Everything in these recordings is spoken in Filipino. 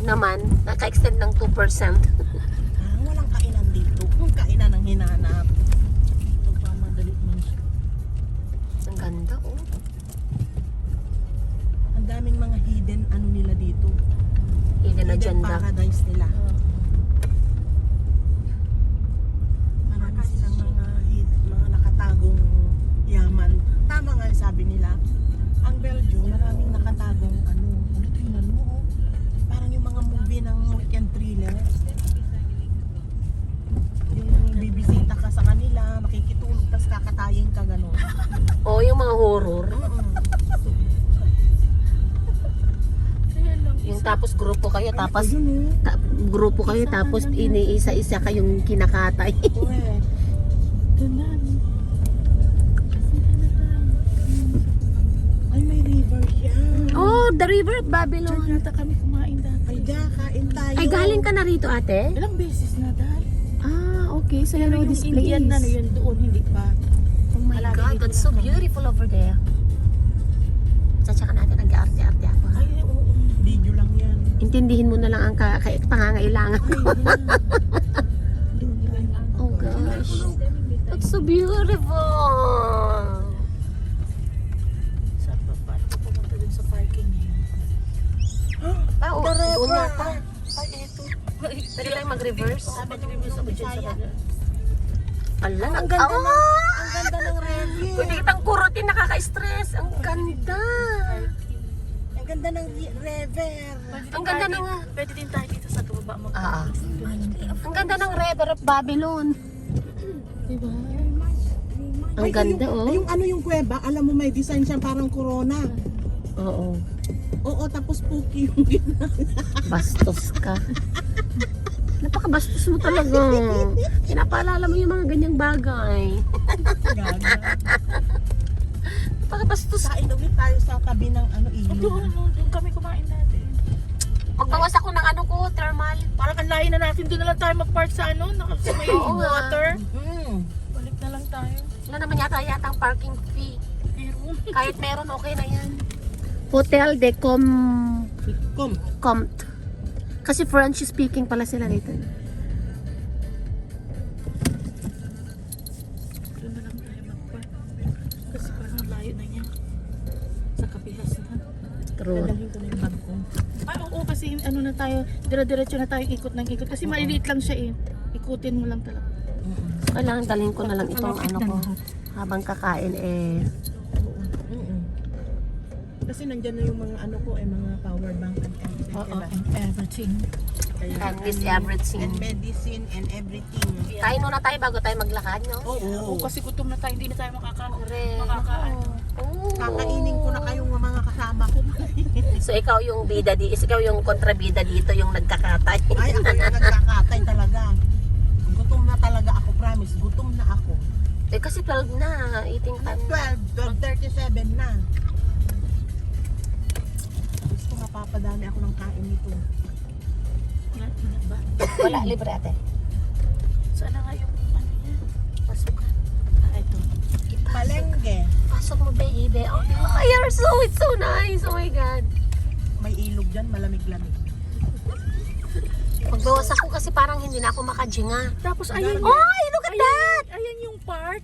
naman, naka-extend ng 2%. Walang kainan dito. Kung kainan ang hinanap. Magmamadali man siya. Ang ganda, oh. Ang daming mga hidden ano nila dito. Hidden agenda. Paradise nila. Marami silang mga nakatagong yaman. Tama nga yung sabi nila. Ang Belgium, maraming nakatagong ano. Ano ito yung ano? Parang yung mga movie ng weekend thriller. Yung bibisita ka sa kanila, makikitulog, tapos kakatayin ka gano'n. Oh, yung mga horror. Yung tapos grupo kayo, tapos grupo kayo, tapos iniisa-isa kayong kinakatay. Ay, may river siya. Oh, the river of Babylon. Diyan yata kami kumain dati. Ay, kain tayo. Ay, galing ka na rito, ate? Ilang beses na dahil. Ah, okay. So, you Pero know yung this Indian na place. yun doon, hindi pa. Oh my Palagi God, dito that's so lang kami. beautiful over there. Tsaka natin, nag-arte-arte ako. Ha? Ay, oo. Video lang yan. Intindihin mo na lang ang pangangailangan. Oh gosh. That's so beautiful. Saan pa pa? Pumunta dun sa parking niya. Ah, oh, doon yata. Ay, eto. Pwede tayo mag-reverse. Mag-reverse ako dyan sa baga. Ala, Ang ganda ng ang ganda ng river. Pwede kitang kurutin, nakaka-stress. Ang ganda. Ang ganda ng river. Ang ganda ng... Pwede din tayo dito sa tubaba mo. Ah. Ang ganda ng River of Babylon. Diba? Ang ganda, oh. Yung ano yung kuweba, alam mo may design siya parang corona. Oo. Oo, tapos puki yung gina. Bastos ka. Napakabastos mo talaga. Pinapaalala mo yung mga ganyang bagay. Gaga. Napakabastos. Kain ulit tayo sa tabi ng ano Doon, ilog. doon kami kumain dati. Magbawas ako ng ano ko, thermal. Parang ang layo na natin, doon na lang tayo mag-park sa ano, sa may Oo nga. water. Mm. Na lang tayo. Wala naman yata ang parking fee. Pero, Kahit meron, okay na yan. Hotel de Kom. Comte. Kasi French speaking pala sila dito. doon na lang tayo mag-park. Kasi parang layo na niya. Sa Kapihas na. True. Dadalhin ko na yung bag ko. Ah, oo, kasi ano na tayo, dire-diretso na tayo ikot ng ikot. Kasi maliliit lang siya eh. Ikutin mo lang talaga. Kailangan dalhin ko na lang itong ano ko. Habang kakain Kasi nandyan na yung mga ano ko, mga power bank and everything. Oo, diba? and everything. and miss everything. And medicine and everything. Kain muna tayo bago tayo maglakad, no? Oo, kasi gutom na tayo, hindi na tayo Correct. makakaano. Oo. Kakainin ko na kayong mga kasama ko. So ikaw yung bida ikaw yung kontrabida dito, yung nagkakatay. Ay, ako yung nagkakatay talaga. Gutom na talaga ako, promise. Gutom na ako. Eh kasi 12 na, eating time na. 12:37 na. Gusto mapapadami ako ng kain nito. Ba? Wala, libre ate. Saan na nga yung ano niya? Pasukan. Ah, ito. Palengke. Pasok mo, baby. Oh, it's so nice. Oh my God. May ilog dyan, malamig-lamig. Magbawas ako kasi parang hindi na ako makajinga. Tapos ayun Oh, look at that! Ayan yung part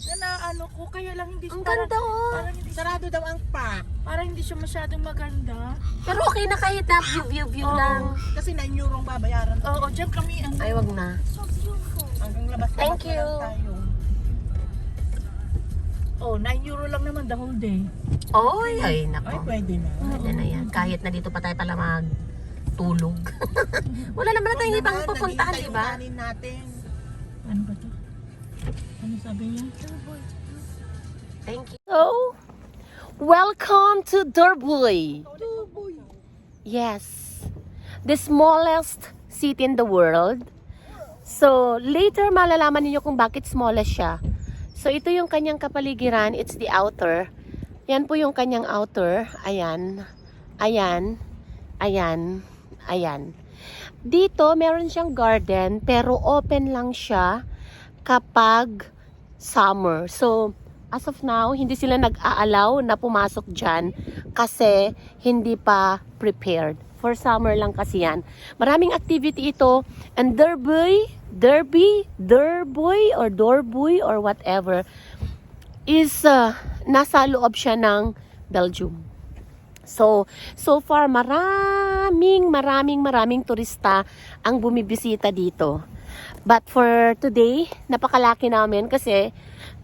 na naano ko, kaya lang hindi Ang parang, ganda, oh. parang hindi, Sarado daw ang park. parang hindi siya masyadong maganda. Pero okay na kahit na view Oo. lang. Kasi 9 eurong babayaran. Oo, dyan kami ano. Ay, wag na. Hanggang labas Thank you. tayo. Oh, 9 euro lang naman the whole day. Oy, ay, Ay, nako. pwede na. Pwede na yan. Kahit na dito pa tayo pala magtulog. Wala naman na tayong ibang pupuntahan, di ba? Naghihintay yung kanin natin. Ano ba to? Ano sabi niya? Thank you. So, welcome to Durbuy. Yes. The smallest city in the world. So, later malalaman niyo kung bakit smallest siya. So, ito yung kanyang kapaligiran. It's the outer. Yan po yung kanyang outer. Ayan. Ayan. Ayan. Ayan. Dito, meron siyang garden, pero open lang siya kapag summer. So, as of now, hindi sila nag-aalaw na pumasok dyan kasi hindi pa prepared For summer lang kasi yan. Maraming activity ito. And Derby or whatever is nasa loob siya ng Belgium. So far maraming turista ang bumibisita dito. But for today, napakalaki namin kasi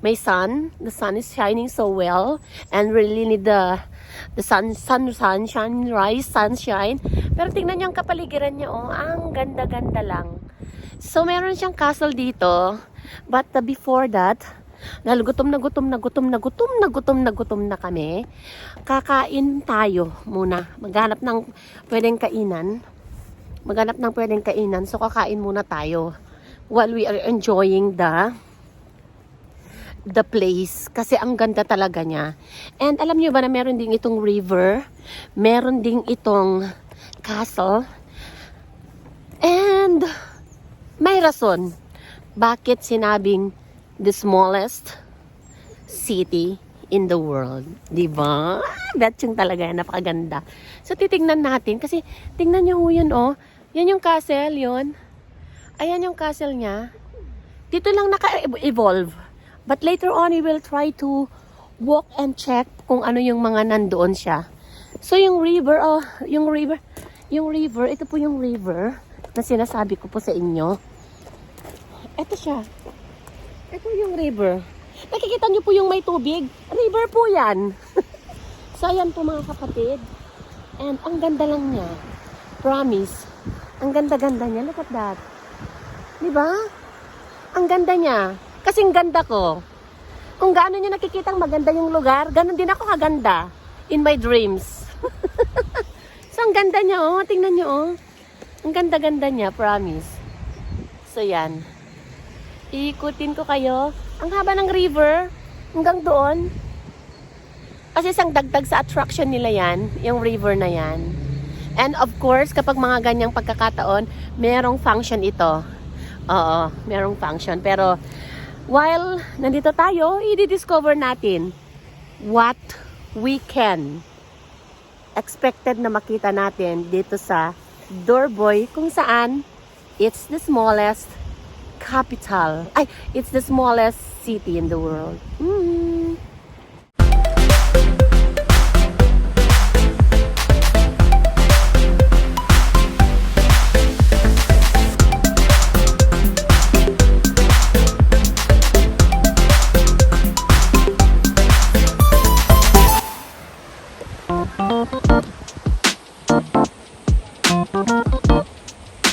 may sun. The sun is shining so well and really need the sunshine. Pero tingnan niyo ang kapaligiran niya, oh, ang ganda-ganda lang. So meron siyang castle dito, but before that, dahil gutom na kami, kakain tayo muna. Maghanap ng pwedeng kainan. So kakain muna tayo while we are enjoying the place. Kasi ang ganda talaga niya. And alam niyo ba na meron ding itong river, meron ding itong castle, and may rason bakit sinabing the smallest city in the world. Diba? That's yung talaga, napakaganda. So, titignan natin. Kasi, tingnan nyo yun, oh. Yan yung castle, yun. Ayan yung castle niya. Dito lang naka-evolve. But later on, we will try to walk and check kung ano yung mga nandoon siya. So, yung river, ito po yung river na sinasabi ko po sa inyo. Ito siya. Ito yung river. Nakikita niyo po yung may tubig? River po yan. So, ayan po mga kapatid. And ang ganda lang niya. Promise. Ang ganda-ganda niya. Look at that. Diba? Ang ganda niya. Kasing ganda ko. Kung gaano niyo nakikita maganda yung lugar, ganun din ako kaganda. In my dreams. So, ang ganda niya, oh. Tingnan niyo, oh. Ang ganda-ganda niya. Promise. So, yan. Iikutin ko kayo. Ang haba ng river, hanggang doon. Kasi isang dagdag sa attraction nila yan, yung river na yan. And of course, kapag mga ganyang pagkakataon, merong function ito. Oo, merong function. Pero, while nandito tayo, i-discover natin what we can expected na makita natin dito sa Dorboy, kung saan it's the smallest capital. It's the smallest city in the world.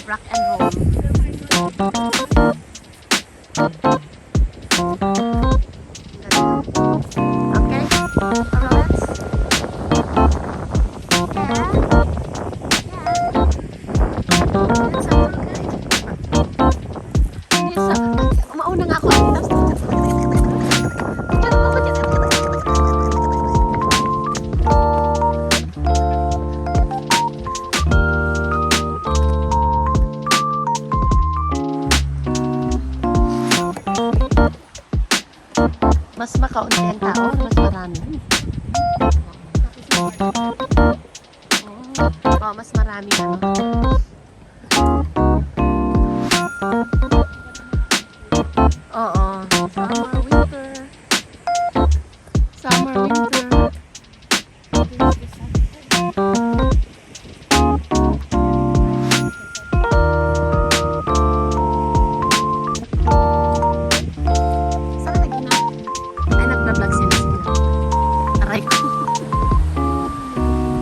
Rock and roll. Okay, alright. Mauna nga ako. Mas makaunti ang tao, mas marami. Mas marami ano. Oo. Summer, winter.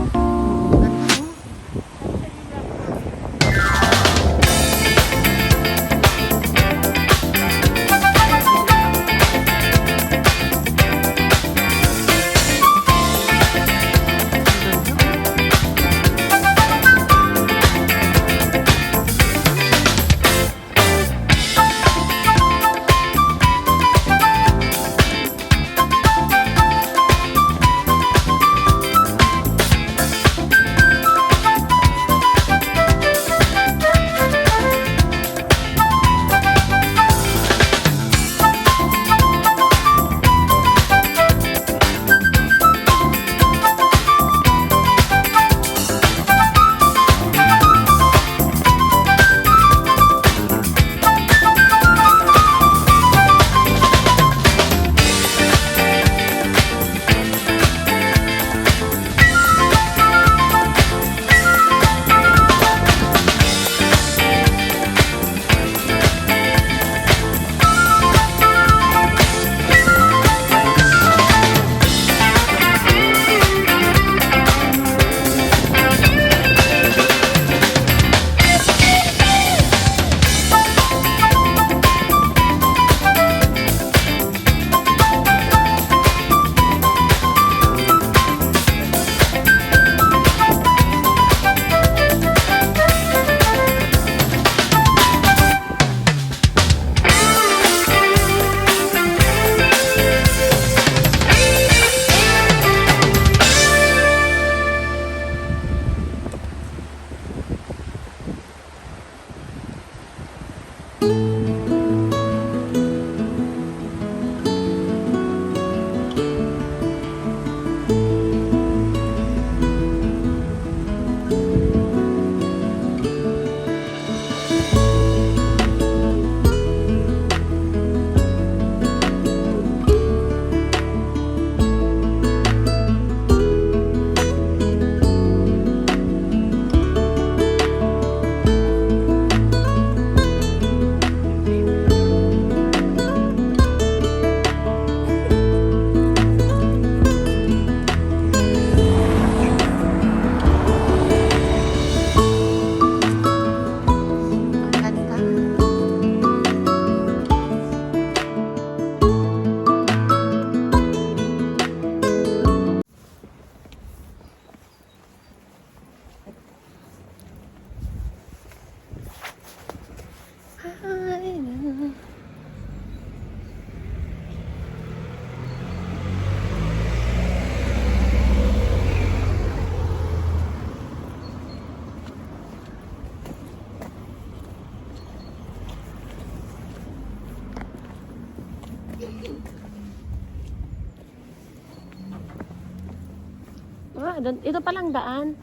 Ito palang daan.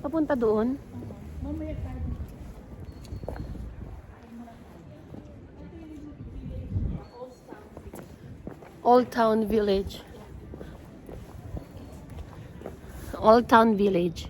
Papunta doon. Mamaya tayo. Old Town Village. Old Town Village.